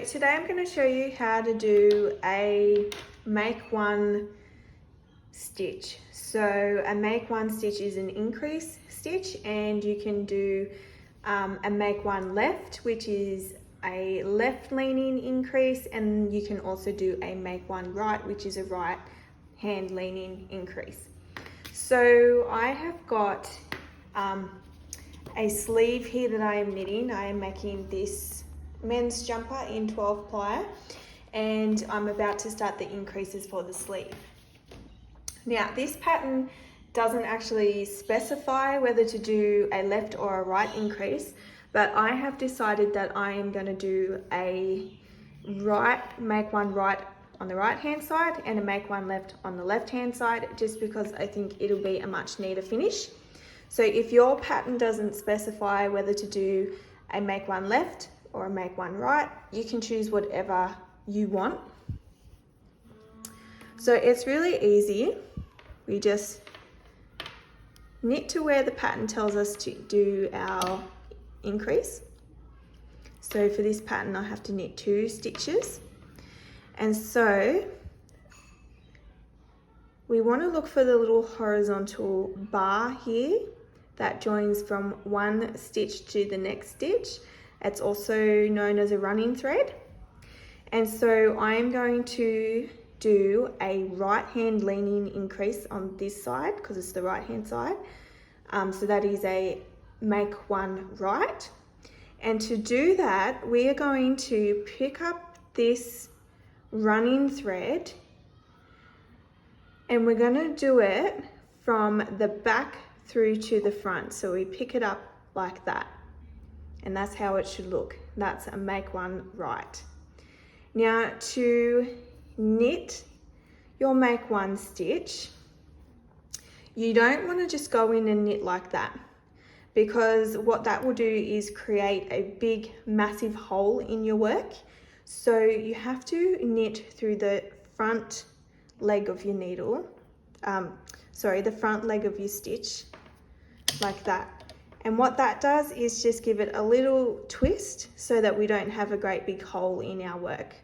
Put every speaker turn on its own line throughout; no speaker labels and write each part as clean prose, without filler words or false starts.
today I'm going to show you how to do a make one stitch. So a make one stitch is an increase stitch, and you can do a make one left, which is a left leaning increase, and you can also do a make one right, which is a right hand leaning increase. So I have got a sleeve here that I am knitting. I am making this men's jumper in 12 ply, and I'm about to start the increases for the sleeve. Now this pattern doesn't actually specify whether to do a left or a right increase, but I have decided that I am going to do a make one right on the right hand side and a make one left on the left hand side, just because I think it'll be a much neater finish. So if your pattern doesn't specify whether to do a make one left or a make one right, you can choose whatever you want. So it's really easy. We just knit to where the pattern tells us to do our increase. So for this pattern, I have to knit 2 stitches. And so we want to look for the little horizontal bar here that joins from one stitch to the next stitch. It's also known as a running thread. And so I am going to do a right hand leaning increase on this side because it's the right hand side. So that is a make one right. And to do that, we are going to pick up this running thread, and we're going to do it from the back through to the front. So we pick it up like that, and that's how it should look. That's a make one right. Now to knit your make one stitch, you don't want to just go in and knit like that, because what that will do is create a big massive hole in your work. So you have to knit through the front leg of your needle, the front leg of your stitch like that. And what that does is just give it a little twist so that we don't have a great big hole in our work.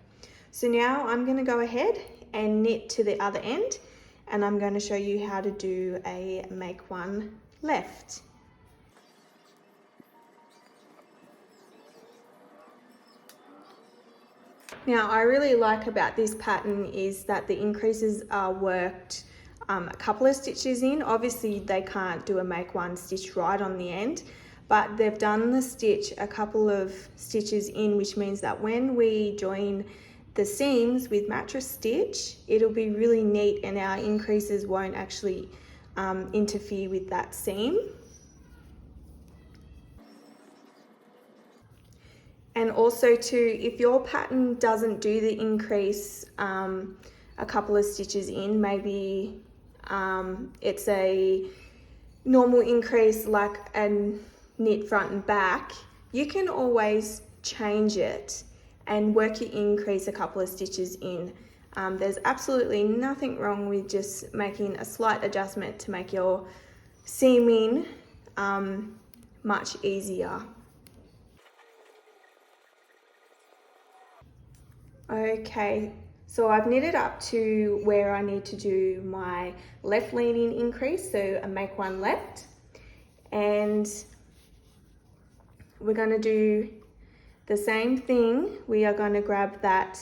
So now I'm going to go ahead and knit to the other end, and I'm going to show you how to do a make one left. Now I really like about this pattern is that the increases are worked a couple of stitches in. Obviously they can't do a make one stitch right on the end, but they've done the stitch a couple of stitches in, which means that when we join the seams with mattress stitch, it'll be really neat and our increases won't actually interfere with that seam. And also too, if your pattern doesn't do the increase a couple of stitches in, maybe it's a normal increase like a knit front and back, you can always change it and work your increase a couple of stitches in. There's absolutely nothing wrong with just making a slight adjustment to make your seaming much easier. Okay, so I've knitted up to where I need to do my left leaning increase, so a make one left, and we're going to do the same thing. We are going to grab that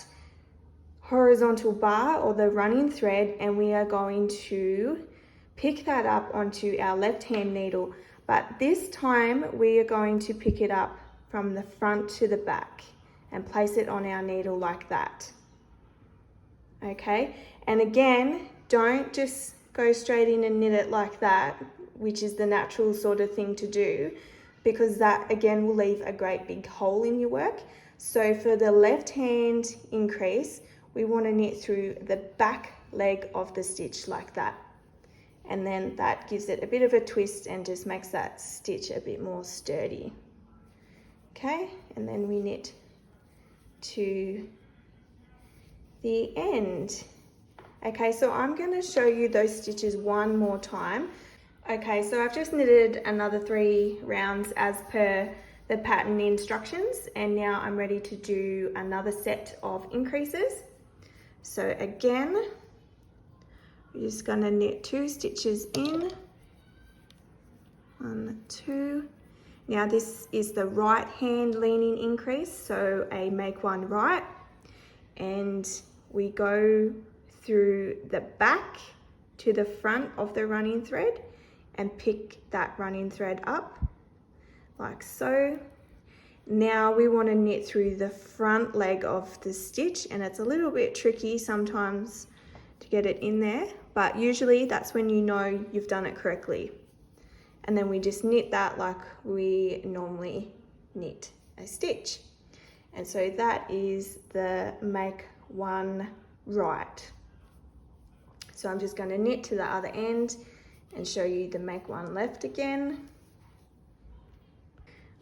horizontal bar or the running thread, and we are going to pick that up onto our left hand needle, but this time we are going to pick it up from the front to the back and place it on our needle like that. Okay, and again, don't just go straight in and knit it like that, which is the natural sort of thing to do, because that again will leave a great big hole in your work. So for the left hand increase, we want to knit through the back leg of the stitch like that, and then that gives it a bit of a twist and just makes that stitch a bit more sturdy. Okay, and then we knit to the end. Okay, so I'm going to show you those stitches one more time. Okay, so I've just knitted another 3 rounds as per the pattern instructions, and now I'm ready to do another set of increases. So again, we're just going to knit 2 stitches in, 1, 2. Now this is the right hand leaning increase, so a make 1 right, and we go through the back to the front of the running thread and pick that running thread up like so. Now we want to knit through the front leg of the stitch, and it's a little bit tricky sometimes to get it in there, but usually that's when you know you've done it correctly. And then we just knit that like we normally knit a stitch. And so that is the make 1 right. So I'm just going to knit to the other end and show you the make 1 left again.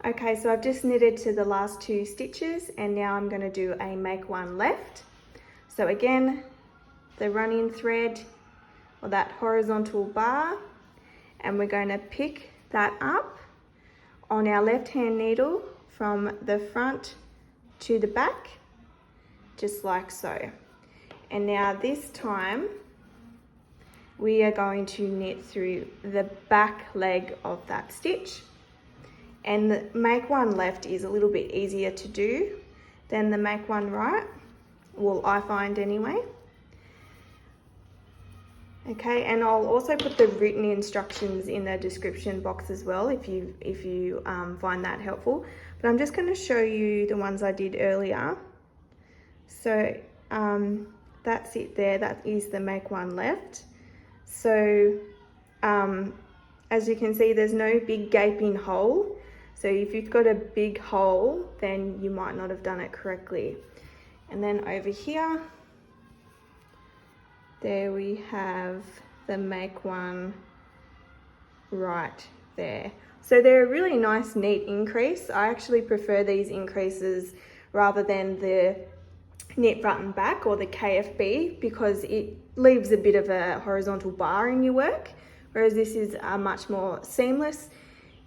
Okay, so I've just knitted to the last 2 stitches, and now I'm going to do a make 1 left. So again, the running thread or that horizontal bar, and we're going to pick that up on our left hand needle from the front to the back, just like so. And now this time we are going to knit through the back leg of that stitch. And the make 1 left is a little bit easier to do than the make 1 right, well, I find anyway. Okay, and I'll also put the written instructions in the description box as well if you find that helpful. But I'm just going to show you the ones I did earlier. So that's it there, that is the make 1 left. So as you can see, there's no big gaping hole. So if you've got a big hole, then you might not have done it correctly. And then over here, there we have the make 1 right there. So they're a really nice, neat increase. I actually prefer these increases rather than the knit front and back or the KFB, because it leaves a bit of a horizontal bar in your work, whereas this is a much more seamless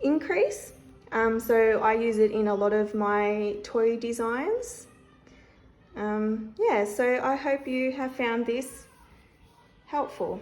increase. So I use it in a lot of my toy designs. Yeah, so I hope you have found this helpful.